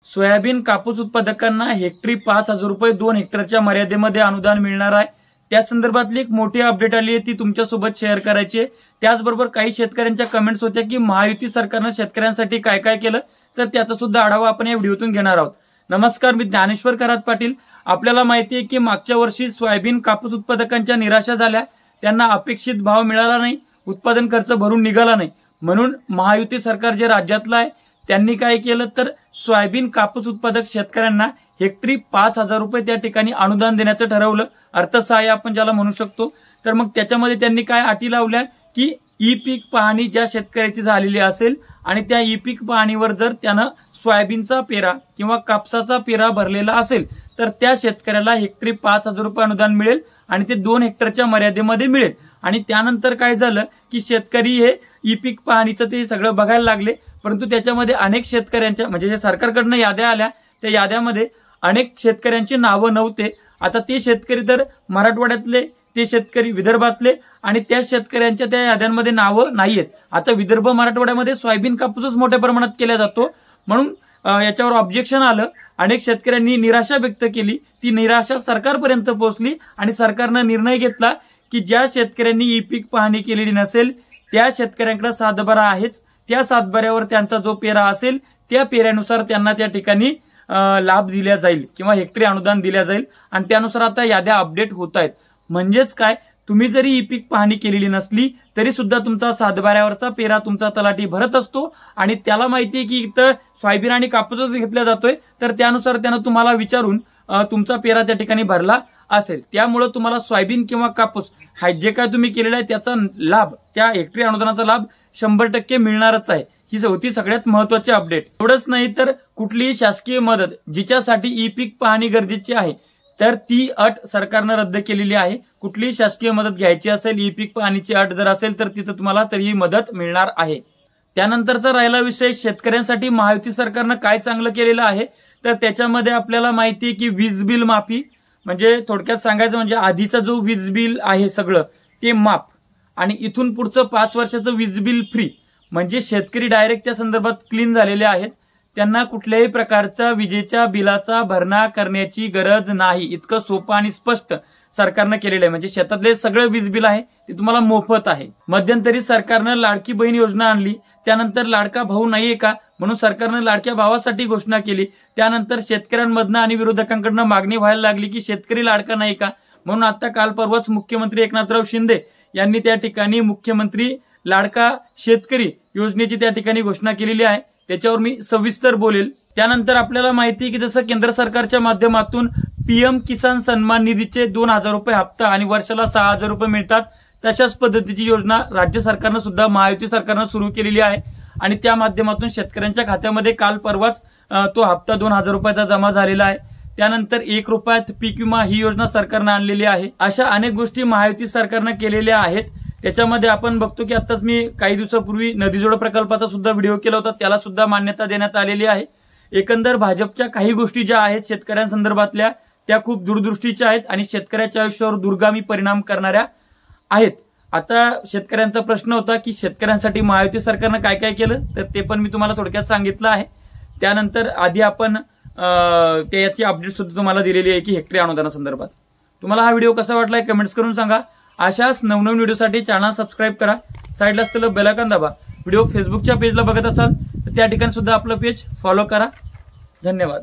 Soybean कापूस उत्पादकांना हेक्टरी 5,000 रुपये 2 हेक्टरच्या मर्यादेमध्ये अनुदान मिळणार आहे। त्या संदर्भातली एक मोठी अपडेट आली आहे, ती तुमच्यासोबत शेअर करायची आहे। त्याचबरोबर काही शेतकऱ्यांच्या कमेंट्स होत्या की महायुती सरकारनं शेतकऱ्यांसाठी काय काय केलं, तर त्याचा सुद्धा आढावा आपण या व्हिडिओतून घेणार आहोत। नमस्कार, मी ज्ञानेश्वर खरात पाटील। आपल्याला माहिती आहे की मागच्या वर्षी सोयाबीन कापूस उत्पादकांच्या निराशा झाल्या, त्यांना अपेक्षित भाव मिळाला नाही, उत्पादन खर्च भरून निघाला नाही, म्हणून महायुती सरकार जे राज्यातलं आहे त्यांनी काय केलं तर सोयाबीन कापूस उत्पादक शेतकऱ्यांना हेक्टरी 5,000 रुपये त्या ठिकाणी अनुदान देण्याचं ठरवलं, अर्थसहाय्य आपण ज्याला म्हणू शकतो। तर मग त्याच्यामध्ये त्यांनी काय अटी लावल्या की ई पीक पाहणी ज्या शेतकऱ्याची झालेली असेल आणि त्या ई पीक पाहणीवर जर त्यानं सोयाबीनचा पेरा किंवा कापसाचा पेरा भरलेला असेल तर त्या शेतकऱ्याला हेक्टरी 5,000 रुपये अनुदान मिळेल आणि ते 2 हेक्टरच्या मर्यादेमध्ये मिळेल। आणि त्यानंतर काय झालं की शेतकरी हे ई पीक पाहणीचं ते सगळं बघायला लागले, परंतु त्याच्यामध्ये अनेक शेतकऱ्यांच्या म्हणजे जे सरकारकडनं याद्या आल्या त्या याद्यामध्ये अनेक शेतकऱ्यांची नावं नव्हते। आता ते शेतकरी तर मराठवाड्यातले, ते शेतकरी विदर्भातले आणि त्या शेतकऱ्यांच्या त्या याद्यांमध्ये नावं नाहीयेत। आता विदर्भ मराठवाड्यामध्ये सोयाबीन कापूसच मोठ्या प्रमाणात केला जातो, म्हणून याच्यावर ऑब्जेक्शन आलं। अनेक शेतकऱ्यांनी निराशा व्यक्त केली, ती निराशा सरकारपर्यंत पोहोचली आणि सरकारनं निर्णय घेतला की ज्या शेतकऱ्यांनी ई पीक पाहणी केलेली नसेल त्या शेतकऱ्यांकडे सातबारा आहेच, त्या सातबाऱ्यावर त्यांचा जो पेरा असेल त्या पेऱ्यानुसार त्यांना त्या ठिकाणी लाभ दिला जाईल किंवा हेक्टरी अनुदान दिले जाईल। आणि त्यानुसार आता याद्या अपडेट होत आहेत। म्हणजेच काय, तुम्ही जरी ई पीक पाहणी केलेली नसली तरी सुद्धा तुमचा सातबाऱ्यावरचा पेरा तुमचा तलाठी भरत असतो आणि त्याला माहिती आहे की इथं सोयाबीन आणि कापूसच घेतला जातोय, तर त्यानुसार त्यानं तुम्हाला विचारून तुमचा पेरा त्या ठिकाणी भरला असेल। त्यामुळे तुम्हाला सोयाबीन किंवा कापूस हा जे काय तुम्ही केलेला आहे त्याचा लाभ, त्या हेक्टरी अनुदानाचा लाभ 100% मिळणारच आहे। ही होती सगळ्यात महत्वाची अपडेट। एवढंच नाही तर कुठलीही शासकीय मदत जिच्यासाठी ई पीक पाहणी गरजेची आहे तर ती अट सरकारनं रद्द केलेली आहे। कुठलीही शासकीय मदत घ्यायची असेल, ई पीक पाहणीची अट जर असेल तर तिथं तुम्हाला तरीही मदत मिळणार आहे। त्यानंतरचा राहिला विषय शेतकऱ्यांसाठी महायुती सरकारनं काय चांगलं केलेलं आहे, तर त्याच्यामध्ये आपल्याला माहिती आहे की वीज बिल माफी, म्हणजे थोडक्यात सांगायचं म्हणजे आधीचा जो वीज बिल आहे सगळं ते माफ आणि इथून पुढचं 5 वर्षाचं वीज बिल फ्री, म्हणजे शेतकरी डायरेक्ट त्या संदर्भात क्लीन झालेले आहेत। त्यांना कुठल्याही प्रकारचा विजेच्या बिलाचा भरणा करण्याची गरज नाही। इतकं सोपं आणि स्पष्ट सरकारनं केलेलं आहे, म्हणजे शेतातले सगळं वीज बिल आहे ते तुम्हाला मोफत आहे। मध्यंतरी सरकारनं लाडकी बहीण योजना आणली, त्यानंतर लाडका भाऊ नाहीये का म्हणून सरकारनं लाडक्या भावासाठी घोषणा केली। त्यानंतर शेतकऱ्यांमधनं आणि विरोधकांकडनं मागणी व्हायला लागली की शेतकरी लाडका नाही का, म्हणून आता काल परवाच मुख्यमंत्री एकनाथराव शिंदे यांनी त्या ठिकाणी मुख्यमंत्री लाडका शेतकरी योजनेची त्या ठिकाणी घोषणा केलेली आहे। त्याच्यावर मी सविस्तर बोलेल। त्यानंतर आपल्याला माहिती आहे की जसं केंद्र सरकारच्या माध्यमातून पीएम किसान सन्मान निधीचे 2,000 रुपये हप्ता आणि वर्षाला 6,000 रुपये मिळतात, तशाच पद्धतीची योजना राज्य सरकारनं सुद्धा महायुती सरकारनं सुरू केलेली आहे आणि त्या माध्यमातून शेतकऱ्यांच्या खात्यामध्ये काल परवाच तो हप्ता 2,000 रुपयाचा जमा झालेला आहे। त्यानंतर 1 रुपयात पीक विमा ही योजना सरकारनं आणलेली आहे। अशा अनेक गोष्टी महायुती सरकारनं केलेल्या आहेत। त्याच्यामध्ये आपण बघतो की आताच मी काही दिवसापूर्वी नदीजोड प्रकल्पाचा सुद्धा व्हिडिओ केला होता, त्याला सुद्धा मान्यता देण्यात आलेली आहे। एकंदर भाजपच्या काही गोष्टी ज्या आहेत शेतकऱ्यांसंदर्भातल्या त्या खूप दूरदृष्टीच्या आहेत आणि शेतकऱ्याच्या आयुष्यावर दूरगामी परिणाम करणाऱ्या आहेत। आता शेतकऱ्यांचा प्रश्न होता की शेतकऱ्यांसाठी महायुती सरकारनं काय काय केलं, तर ते पण मी तुम्हाला थोडक्यात सांगितलं आहे। त्यानंतर आधी आपण त्याची अपडेट सुद्धा तुम्हाला दिलेली आहे की हेक्टरी अनुदानासंदर्भात। तुम्हाला हा व्हिडिओ कसा वाटलाय कमेंट्स करून सांगा। अशाच नवनवीन व्हिडिओसाठी चॅनल सबस्क्राईब करा, साईडला असलेलं बेल आयकॉन दाबा। व्हिडिओ फेसबुकच्या पेजला बघत असाल तर त्या ठिकाणी सुद्धा आपलं पेज फॉलो करा। धन्यवाद।